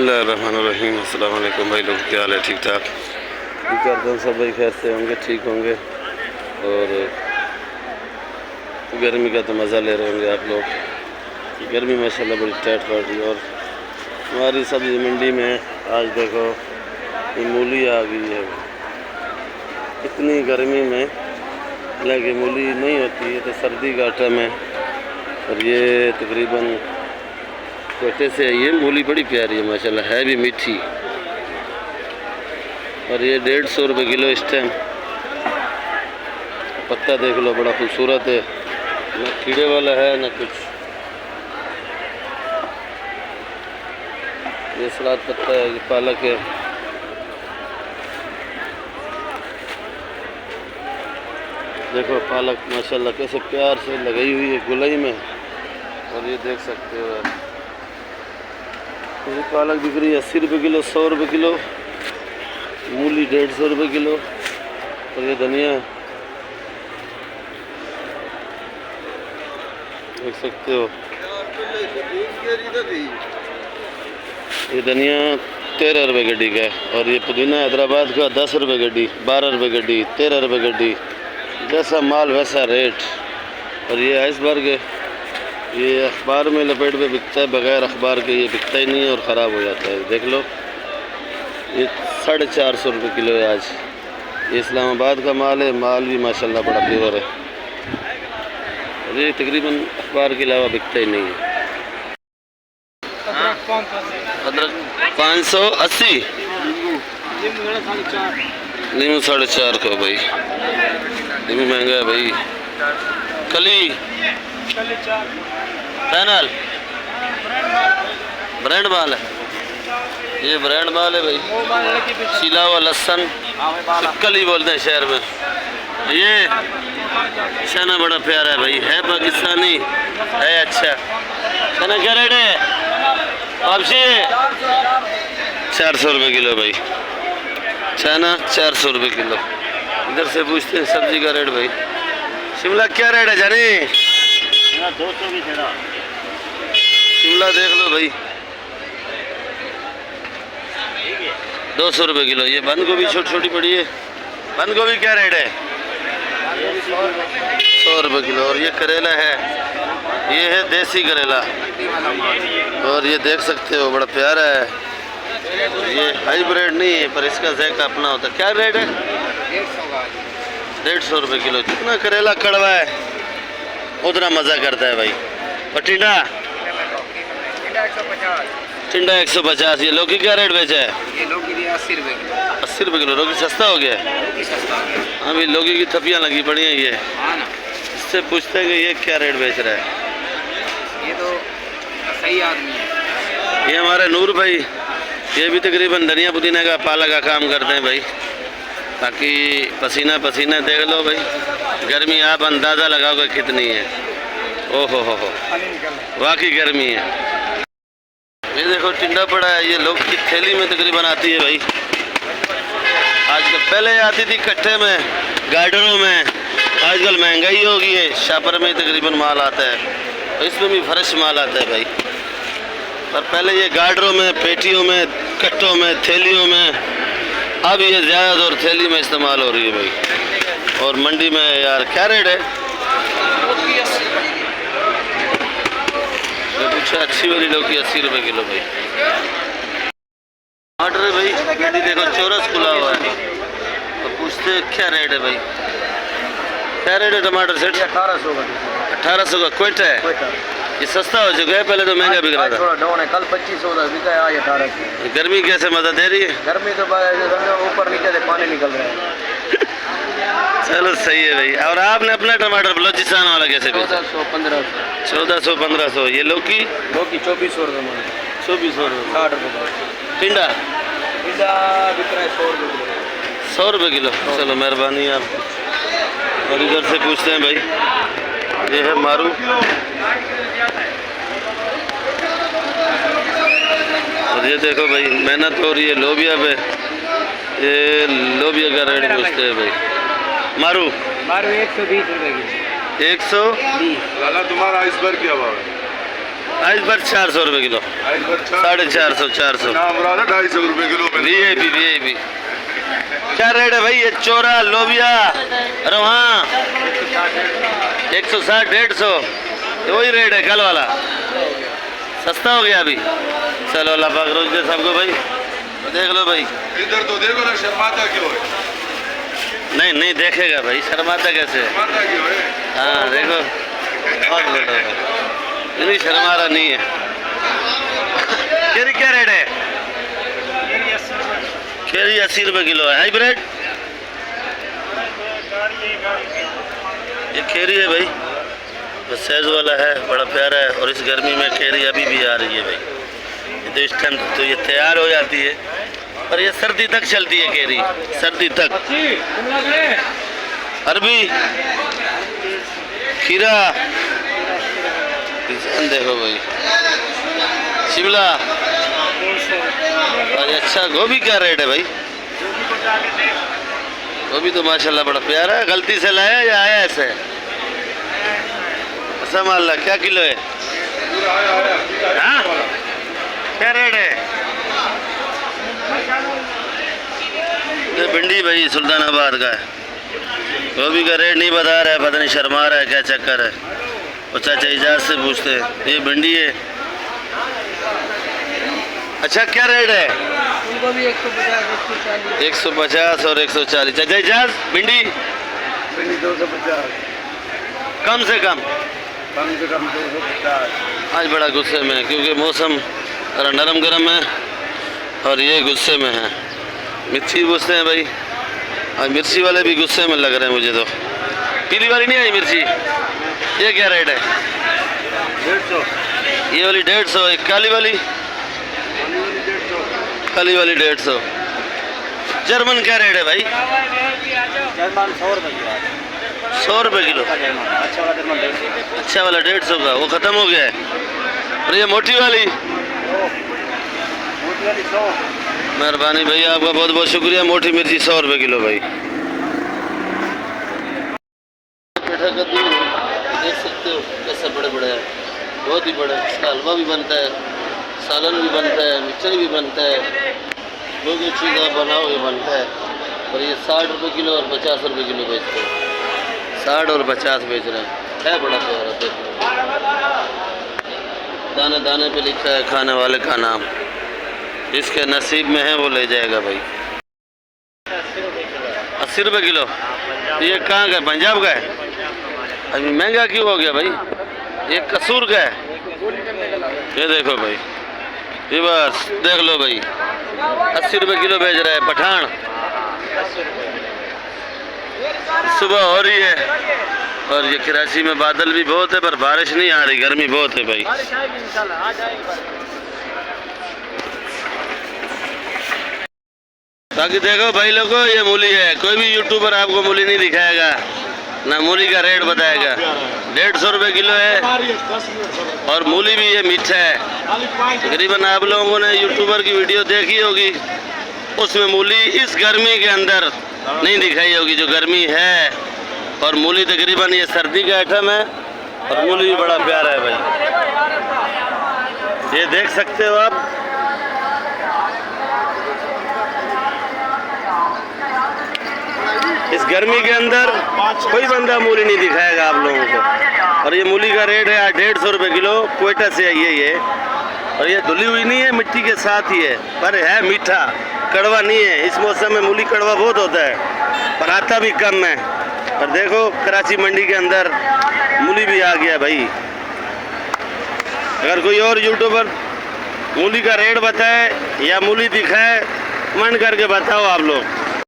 बिस्मिल्लाहिर्रहमानिर्रहीम। अस्सलाम वालेकुम भाई लोग, क्या हाल है? ठीक ठाक? ठीक करता हूँ सब भाई खैर से होंगे, ठीक होंगे और गर्मी का तो मज़ा ले रहे होंगे आप लोग। गर्मी माशाल्लाह बड़ी टाइट पड़ रही है और हमारी सब्ज़ी मंडी में आज देखो ये मूली आ गई है। इतनी गर्मी में हालांकि मूली नहीं होती है तो सर्दी का टाइम है और ये तकरीबन कोटे से आई है। मूली बड़ी प्यारी है माशाल्लाह, है भी मीठी और ये 150 रुपये किलो इस टाइम। पत्ता देख लो बड़ा खूबसूरत है, ना कीड़े वाला है ना कुछ। ये सलाद पत्ता है, ये पालक है। देखो पालक माशाल्लाह कैसे प्यार से लगाई हुई है गुलाई में और ये देख सकते हो आप। ये पालक बिक रही है 80 रुपये किलो, 100 रुपये किलो। मूली 150 रुपये किलो और ये धनिया देख सकते हो। ये धनिया 13 रुपये गड्डी का है और ये पुदीना हैदराबाद का 10 रुपये गड्डी, 12 रुपये गड्डी, 13 रुपये गड्डी। जैसा माल वैसा रेट। और ये आइसबर्ग है, ये अखबार में लपेट में बिकता है, बगैर अखबार के ये बिकता ही नहीं है और ख़राब हो जाता है। देख लो ये 450 रुपये किलो है आज। ये इस्लामाबाद का माल है, माल भी माशाल्लाह बड़ा प्योर है और ये तकरीबन अखबार के अलावा बिकता ही नहीं है। अदरक 580, नींबू 4.5 का भाई। नींबू महंगा है भाई। कली पैनल ब्रांड माल है, ये ब्रांड माल है भाई। छिला हुआ लहसुन कली बोलते हैं शहर में। ये चना बड़ा प्यारा है भाई, है पाकिस्तानी है। अच्छा चना क्या रेट है? वापसी 400 रुपये किलो भाई। चना 400 रुपये किलो। इधर से पूछते हैं सब्जी का रेट भाई। शिमला क्या रेट है जानी? 200 की छड़ा। शिमला देख लो भाई 200 रुपये किलो। ये बंद गोभी छोटी छोटी पड़ी है। बंद गोभी क्या रेट है? 100 रुपये किलो। और ये करेला है, ये है देसी करेला और ये देख सकते हो बड़ा प्यारा है। ये हाइब्रिड नहीं है पर इसका ज़ायका अपना होता है। क्या रेट है? 150 रुपये किलो। जितना करेला कड़वा है उतना मज़ा करता है भाई। और टिंडा 150। ये लौकी क्या रेट बेचा है? ये लौकी 80 रुपये किलो। 80 रुपये किलो। लौकी सस्ता हो गया है। हाँ भाई लौकी की थपियाँ लगी पड़ी हैं ये। इससे पूछते हैं कि ये क्या रेट बेच रहा है। ये तो सही आदमी है। ये हमारे नूर भाई, ये भी तकरीबन धनिया पुदीना का पाला का काम करते हैं भाई। ताकि पसीना पसीना देख लो भाई, गर्मी आप अंदाज़ा लगाओगे कितनी है। ओहो हो वाकई गर्मी है। ये देखो टिंडा पड़ा है, ये लोग की थैली में तकरीबन आती है भाई आजकल। पहले आती थी कट्टे में, गार्डरों में। आजकल महंगाई हो गई है, शापर में तकरीबन माल आता है, इसमें भी फ्रेश माल आता है भाई। पर पहले ये गार्डरों में, पेटियों में, कट्टों में, थैलियों में। अब ये ज़्यादातर थैली में इस्तेमाल हो रही है भाई। और मंडी में यार क्या रेट है? पूछा अच्छी वाली लौकी 80 रुपये किलो भाई। टमाटर है भाई, मंडी देखो चौरस खुला हुआ है तो पूछते क्या रेट है भाई? क्या रेट है टमाटर सेट? 1800 का। 1800 का क्विंट है। ये सस्ता हो चुका है, पहले तो महंगा बिक रहा था। थोड़ा डाउन है, कल 2500 का बिका है, आज 1800। गर्मी कैसे मजा दे रही है? गर्मी तो ऊपर नीचे से पानी निकल रहा है। चलो सही है भाई। और आपने अपना टमाटर बलोचिस्तान वाला कैसे बेचा? 1400-1500। 1400-1500। ये लौकी 2400 रुपये। 2400 रुपये। 60 रुपये। टिंडा बिक रहा है 100 रुपये किलो। 100 रुपये किलो। चलो मेहरबानी आप। और इधर से पूछते हैं भाई, ये है मारू। और ये देखो भाई मेहनत हो रही है लोबिया पे। ये लोबिया का रेट पूछते हैं भाई। मारू 120 रुपये किलो। 120। लाला तुम्हारा आइसबर्ग क्या भाव है? आज पर 400 रुपये किलो, 450 400 250 रुपये किलो। वीआईपी। क्या रेट है भाई? ये चोरा लोबिया रोहा 160 150, वही रेट है कल वाला, सस्ता हो गया अभी। चलो अल्लाह पाक रोज दे सबको भाई। देख लो भाई, इधर तो देखो ना, शर्माता क्यों है? नहीं देखेगा भाई, शर्माता कैसे है? शर्माता क्यों है? हाँ देखो, और बोलो नहीं, शर्मा रहा नहीं है। केरी क्या रेट है? केरी 80 रुपये किलो है। हाइब्रिड ये केरी है भाई, बस साइज वाला है, बड़ा प्यारा है। और इस गर्मी में केरी अभी भी आ रही है भाई। ये तो इस टाइम तो ये तैयार हो जाती है, पर ये सर्दी तक चलती है केरी, सर्दी तक। अरबी, खीरा, देखो भाई, शिमला। अच्छा, गोभी क्या रेट है भाई? गोभी तो माशाल्लाह बड़ा प्यारा है। गलती से लाया या आया ऐसे? ऐसा माल्ला क्या किलो है? हाँ? क्या रेट है? ये भिंडी भाई सुल्तानाबाद का है। गोभी का रेट नहीं बता रहा है, पता नहीं शर्मा रहा है, क्या चक्कर है। वो चाचा इजाज़ से पूछते हैं। ये भिंडी है। अच्छा क्या रेट है? 150 और 140। चाचा इजाज़, भिंडी 250, कम से कम 250। आज बड़ा गुस्से में है, क्योंकि मौसम थोड़ा नरम गरम है और ये गुस्से में है। मिर्ची पूछते हैं भाई, और मिर्ची वाले भी गुस्से में लग रहे हैं मुझे तो। पीली वाली नहीं आई मिर्ची, ये क्या रेट है? 150, ये वाली 150, एक काली वाली, काली वाली 150। जर्मन क्या रेट है भाई? जर्मन 100 रुपये किलो। 100 रुपये किलो। अच्छा वाला जर्मन 150। अच्छा वाला 150 का, वो ख़त्म हो गया है। और ये मोटी वाली? मोटी वाली 100। मेहरबानी भाई, आपका बहुत बहुत शुक्रिया। मोटी मिर्ची 100 रुपये किलो भाई। पेठा कद्दू देख सकते हो कैसे बड़े बड़े हैं, बहुत ही बड़े। इसका हलवा भी बनता है, सालन भी बनता है, मिक्सर भी बनता है, जो जो चीज़ आप बनाओगे बनता है। और ये 60 रुपये किलो और 50 रुपये किलो बेचते हैं। 60 और 50 बेच रहे हैं। है बड़ा प्यारा, देखो दाने दाने पे लिखा है खाने वाले का नाम। जिसके नसीब में है वो ले जाएगा भाई। 80 रुपये किलो। ये कहाँ का? पंजाब का है। अभी महंगा क्यों हो गया भाई? ये कसूर का है। ये देखो भाई, ये बस देख लो भाई, 80 रुपये किलो बेच रहा है पठान। सुबह हो रही है और ये कराची में बादल भी बहुत है, पर बारिश नहीं आ रही, गर्मी बहुत है भाई। बाकी देखो भाई लोगों, ये मूली है। कोई भी यूट्यूबर आपको मूली नहीं दिखाएगा, ना मूली का रेट बताएगा। 150 रुपये किलो है। और मूली भी ये मीठा है। तकरीबन आप लोगों ने यूट्यूबर की वीडियो देखी होगी, उसमें मूली इस गर्मी के अंदर नहीं दिखाई होगी जो गर्मी है। और मूली तकरीबन ये सर्दी का आइटम है, और मूली भी बड़ा प्यारा है भाई। ये देख सकते हो आप। इस गर्मी के अंदर कोई बंदा मूली नहीं दिखाएगा आप लोगों को। और ये मूली का रेट है 150 रुपये किलो। कोयटा से आई है ये। और ये धुली हुई नहीं है, मिट्टी के साथ ही है, पर है मीठा, कड़वा नहीं है। इस मौसम में मूली कड़वा बहुत होता है, पर आता भी कम है। और देखो कराची मंडी के अंदर मूली भी आ गया भाई। अगर कोई और यूट्यूबर मूली का रेट बताए या मूली दिखाए, कमेंट करके बताओ आप लोग।